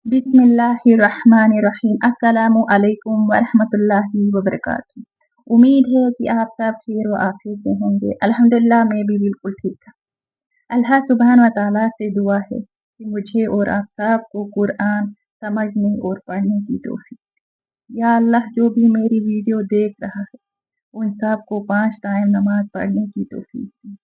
बिस्मिल्लाहिर्रहमानिर्रहीम। अस्सलामु अलैकुम वरहमतुल्लाहि वबरकातुहू। उम्मीद है कि आप सब खैर व आफियत से होंगे। अल्हम्दुलिल्लाह मैं भी बिल्कुल ठीक था। अल्लाह सुब्हान व तआला से दुआ है कि मुझे और आप सब को कुरान समझने और पढ़ने की तौफीक। या अल्लाह, जो भी मेरी वीडियो देख रहा है उन सब को 5 टाइम नमाज पढ़ने की तौफीक दी।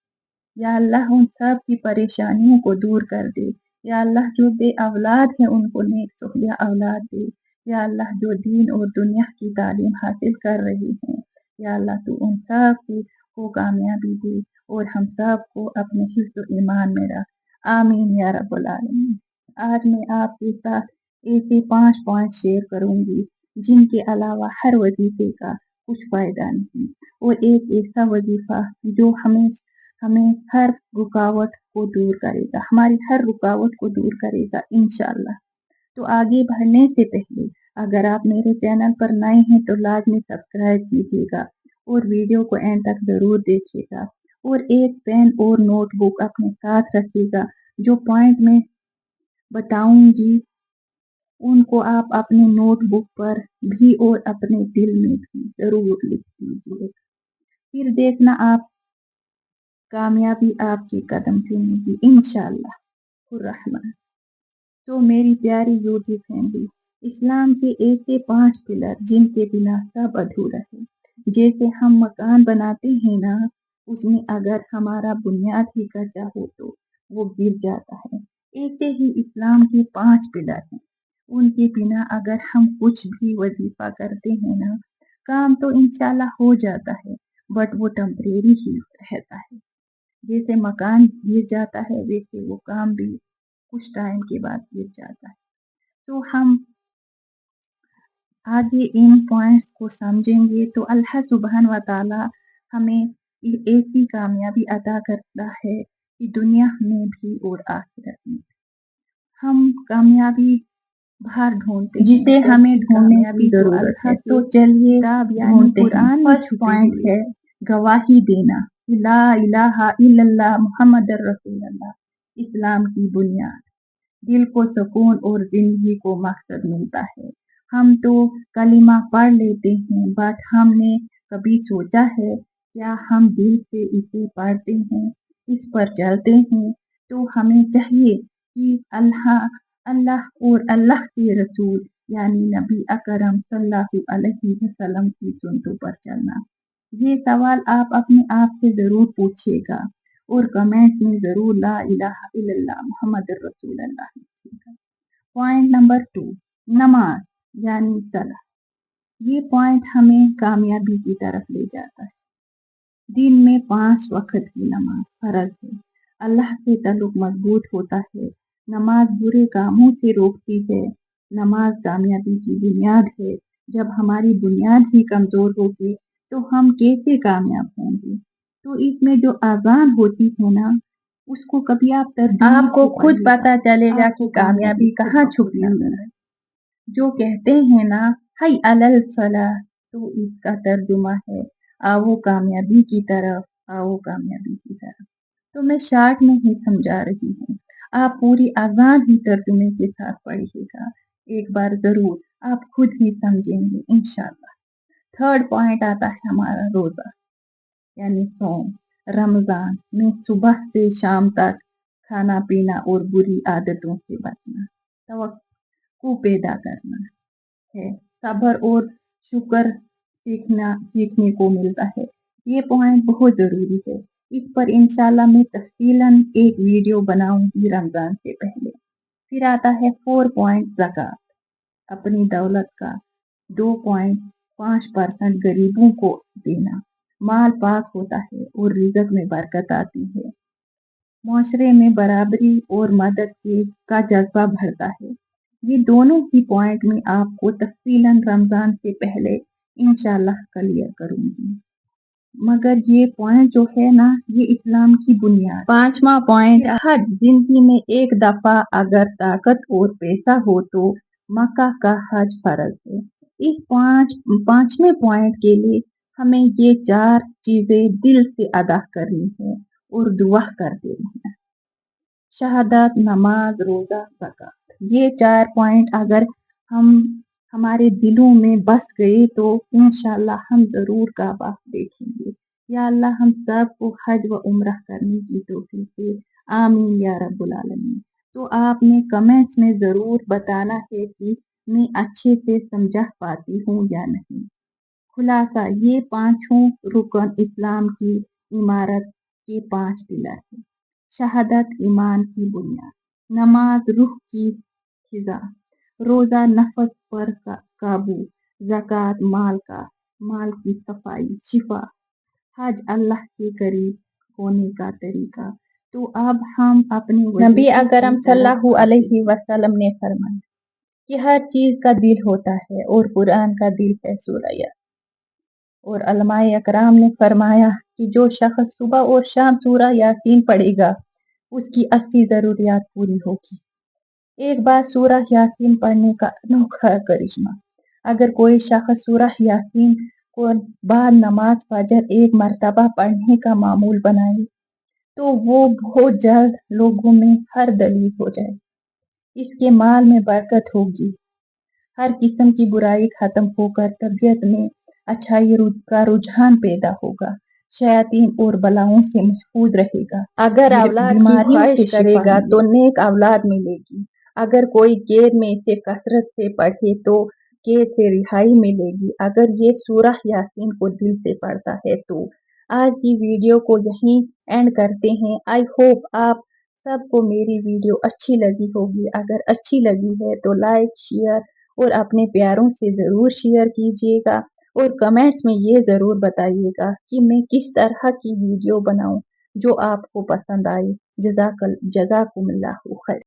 या अल्लाह, उन सब की परेशानियों को दूर कर दे। या अल्लाह, जो बे औलाद है उनको नेक सोहलिया औलाद दे। या अल्लाह, जो दीन और दुनिया की तालीम हासिल कर रही हैं, या अल्लाह तू उन सब को कामयाबी दे और हम सब को अपने हिफ्ज़ ईमान में रख। आमीन या रब्बुल आलमीन। आज मैं आपके साथ ऐसे 5 पॉइंट शेयर करूंगी जिनके अलावा हर वजीफे का कुछ फायदा नहीं, और एक ऐसा वजीफा जो हमें हर रुकावट को दूर करेगा, हमारी हर रुकावट को दूर करेगा इंशाअल्लाह। तो आगे बढ़ने से पहले अगर आप मेरे चैनल पर नए हैं तो लाजमी सब्सक्राइब कीजिएगा और वीडियो को एंड तक जरूर देखिएगा, और एक पेन और नोटबुक अपने साथ रखिएगा। जो पॉइंट मैं बताऊंगी उनको आप अपने नोटबुक पर भी और अपने दिल में भी जरूर लिख दीजिए। फिर देखना आप कामयाबी आपके कदम चूमेगी इंशाअल्लाह रहमान। तो मेरी प्यारी यूट्यूब फैमिली, इस्लाम के ऐसे 5 पिलर जिनके बिना सब अधूरा है। जैसे हम मकान बनाते हैं ना, उसमें अगर हमारा बुनियाद ही कच्चा हो तो वो गिर जाता है। ऐसे ही इस्लाम के 5 पिलर हैं, उनके बिना अगर हम कुछ भी वजीफा करते हैं ना, काम तो इंशाल्लाह हो जाता है, बट वो टेम्परेरी ही रहता है। जैसे मकान गिर जाता है वैसे वो काम भी कुछ टाइम के बाद गिर जाता है। तो हम आगे इन पॉइंट्स को समझेंगे तो अल्लाह सुब्हान व तआला हमें ऐसी कामयाबी अता करता है कि दुनिया में भी और आखिरत में। हम कामयाबी बाहर ढूंढते हैं जिसे हमें ढूंढने की जरूरत है। तो चलिए ढूंढते हैं। फर्स्ट पॉइंट है गवाही देना, ला इलाहा इल्लल्लाह मुहम्मदुर रसूलुल्लाह। इस्लाम की बुनियाद, दिल को सुकून और जिंदगी को मकसद मिलता है। हम तो कलिमा पढ़ लेते हैं, बट हमने कभी सोचा है क्या हम दिल से इसे पढ़ते हैं, इस पर चलते हैं? तो हमें चाहिए कि अल्लाह और अल्लाह के रसूल यानी नबी अकरम सल्लल्लाहु अलैहि वसल्लम की सुन्नतों पर चलना। ये सवाल आप अपने आप से जरूर पूछिएगा और कमेंट्स में जरूर ला इलाहा इल्लल्लाह मुहम्मदुर रसूलुल्लाह लिखिएगा। पॉइंट नंबर 2, नमाज यानी सलाह। ये पॉइंट हमें कामयाबी की तरफ ले जाता है। दिन में 5 वक्त की नमाज फर्ज है। अल्लाह से ताल्लुक मजबूत होता है। नमाज बुरे कामों से रोकती है। नमाज कामयाबी की बुनियाद है। जब हमारी बुनियाद ही कमजोर होगी तो हम कैसे कामयाब होंगे? तो इसमें जो आजान होती है ना, उसको कभी आप आपको खुद पता चलेगा कि कामयाबी कहाँ छुपी हुई है। जो कहते हैं ना हाय अलल सलाह, तो इसका तर्जुमा है आओ कामयाबी की तरफ, आओ कामयाबी की तरफ। तो मैं शार्ट में ही समझा रही हूँ, आप पूरी आजान ही तर्जुमे के साथ पढ़िएगा। एक बार जरूर आप खुद ही समझेंगे इंशाल्लाह। थर्ड पॉइंट आता है हमारा रोजा यानी सोम। रमजान में सुबह से शाम तक खाना पीना और बुरी आदतों से बचना, तवक्कुल पैदा करना है, सब्र और शुक्र सीखने को मिलता है। ये पॉइंट बहुत जरूरी है। इस पर इंशाल्लाह मैं तफसीलन एक वीडियो बनाऊंगी रमजान से पहले। फिर आता है 4 पॉइंट ज़कात, अपनी दौलत का 2.5% गरीबों को देना। माल पाक होता है और रिज़्क में बरकत आती है। मुआशरे में बराबरी और मदद का जज्बा बढ़ता है। ये दोनों ही पॉइंट में आपको तफसीलन रमजान से पहले इंशाल्लाह क्लियर करूंगी। मगर ये पॉइंट जो है ना, ये इस्लाम की बुनियाद। 5वां पॉइंट, हज। जिंदगी में एक दफा अगर ताकत और पैसा हो तो मक्का का हज फर्ज है। इस 5वें पॉइंट के लिए हमें ये 4 चीजें दिल से अदा करनी है और दुआ करते रहना। शहादत, नमाज, रोजा, ज़कात, یہ 4 پوائنٹ اگر ہمارے دلوں میں بس گئے تو انشاءاللہ ہم ضرور کعبہ دیکھیں گے۔ یا اللہ ہم سب کو حج و عمرہ کرنے کی توفیق دے، آمین یا رب العالمین۔ تو آپ نے کمنٹس میں ضرور بتانا ہے کہ میں اچھے سے سمجھا پاتی ہوں یا نہیں۔ خلاصہ، یہ 5 رکن اسلام کی عمارت کے 5 پلر ہیں۔ شہادت ایمان کی بنیاد، نماز روح کی غذا، روزہ نفس پر قابو، زکوٰۃ مال کی صفائی شفا، حج اللہ کے قریب ہونے کا طریقہ۔ تو اب ہم اپنے نبی اکرم صلی اللہ علیہ وسلم نے فرمایا کہ ہر چیز کا دل ہوتا ہے اور قرآن کا دل ہے سورہ یاسین۔ اور علماء اکرام نے فرمایا کہ جو شخص صبح اور شام سورہ یاسین پڑھے گا اس کی 80 ضروریات پوری ہوگی۔ ایک بار سورہ یاسین پڑھنے کا انوکھا کرشمہ، اگر کوئی شخص سورہ یاسین کو بعد نماز فجر 1 مرتبہ پڑھنے کا معمول بنائے تو وہ بہت جلد لوگوں میں ہر دلیل ہو جائے۔ اس کے مال میں برکت ہوگی، ہر قسم کی برائی ختم ہو کر طبیعت میں اچھائی کا رجحان پیدا ہوگا، شیاطین اور بلاؤں سے محفوظ رہے گا۔ اگر اولاد کی خواہش کرے گا تو نیک اولاد ملے گی۔ اگر کوئی قید میں اسے کثرت سے پڑھے تو قید سے رہائی ملے گی، اگر یہ سورہ یاسین کو دل سے پڑھتا ہے تو۔ آج کی ویڈیو کو یہیں اینڈ کرتے ہیں۔ آئی ہوپ آپ سب کو میری ویڈیو اچھی لگی ہوگی۔ اگر اچھی لگی ہے تو لائک، شیئر اور اپنے پیاروں سے ضرور شیئر کیجیے گا، اور کمنٹس میں یہ ضرور بتائیے گا کہ میں کس طرح کی ویڈیو بناؤں جو آپ کو پسند آئے۔ جزاکم اللہ خیر۔